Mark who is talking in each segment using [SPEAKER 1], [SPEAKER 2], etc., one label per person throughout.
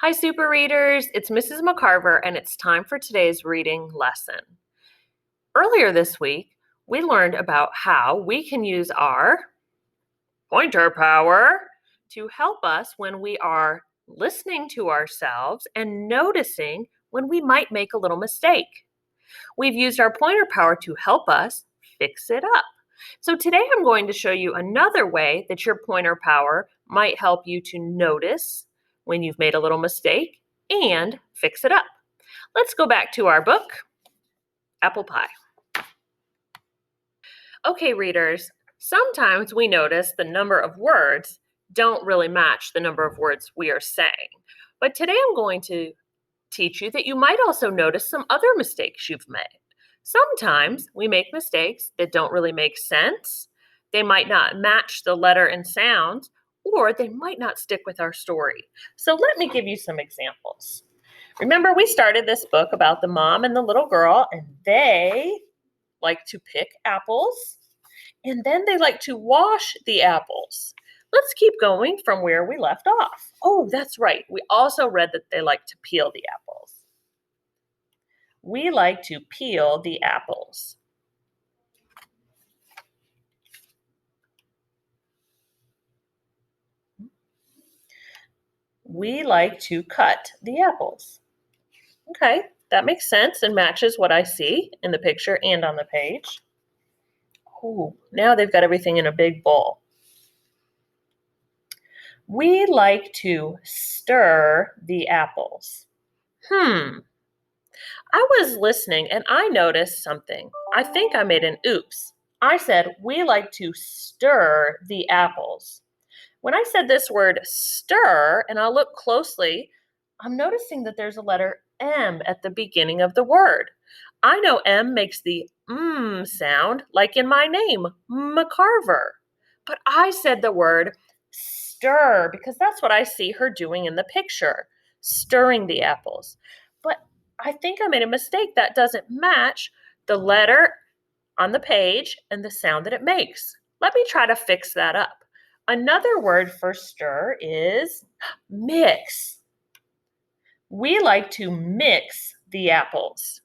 [SPEAKER 1] Hi, super readers. It's Mrs. McCarver, and it's time for today's reading lesson. Earlier this week, we learned about how we can use our pointer power to help us when we are listening to ourselves and noticing when we might make a little mistake. We've used our pointer power to help us fix it up. So today I'm going to show you another way that your pointer power might help you to notice when you've made a little mistake and fix it up. Let's go back to our book, Apple Pie. Okay, readers, sometimes we notice the number of words don't really match the number of words we are saying. But today I'm going to teach you that you might also notice some other mistakes you've made. Sometimes we make mistakes that don't really make sense. They might not match the letter and sound, or they might not stick with our story. So let me give you some examples. Remember, we started this book about the mom and the little girl, and they like to pick apples, and then they like to wash the apples. Let's keep going from where we left off. Oh, that's right. We also read that they like to peel the apples. We like to peel the apples. We like to cut the apples. Okay, that makes sense and matches what I see in the picture and on the page. Oh, now they've got everything in a big bowl. We like to stir the apples. I was listening and I noticed something. I think I made an oops. I said, we like to stir the apples. When I said this word stir, and I'll look closely, I'm noticing that there's a letter M at the beginning of the word. I know M makes the sound, like in my name, McCarver. But I said the word stir because that's what I see her doing in the picture, stirring the apples. But I think I made a mistake. That doesn't match the letter on the page and the sound that it makes. Let me try to fix that up. Another word for stir is mix. We like to mix the apples.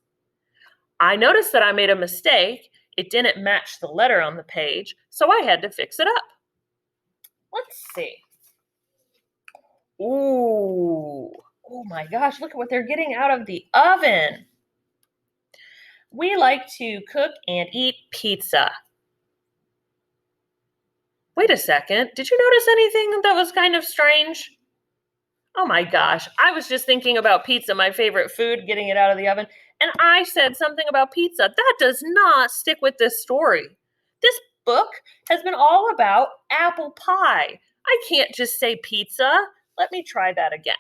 [SPEAKER 1] I noticed that I made a mistake. It didn't match the letter on the page, so I had to fix it up. Let's see. Ooh, oh my gosh, look at what they're getting out of the oven. We like to cook and eat pizza. Wait a second, did you notice anything that was kind of strange? Oh my gosh, I was just thinking about pizza, my favorite food, getting it out of the oven, and I said something about pizza. That does not stick with this story. This book has been all about apple pie. I can't just say pizza. Let me try that again.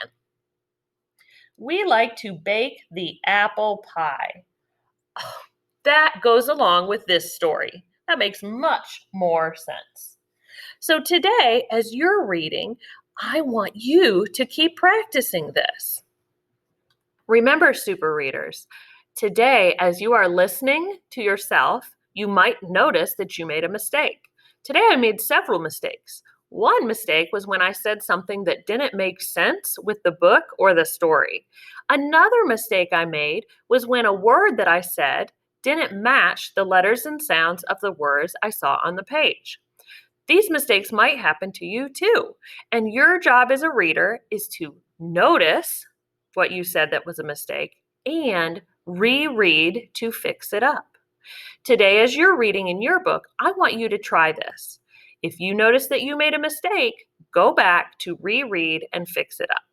[SPEAKER 1] We like to bake the apple pie. Oh, that goes along with this story. That makes much more sense. So today, as you're reading, I want you to keep practicing this. Remember, super readers, today, as you are listening to yourself, you might notice that you made a mistake. Today, I made several mistakes. One mistake was when I said something that didn't make sense with the book or the story. Another mistake I made was when a word that I said didn't match the letters and sounds of the words I saw on the page. These mistakes might happen to you too, and your job as a reader is to notice what you said that was a mistake and reread to fix it up. Today, as you're reading in your book, I want you to try this. If you notice that you made a mistake, go back to reread and fix it up.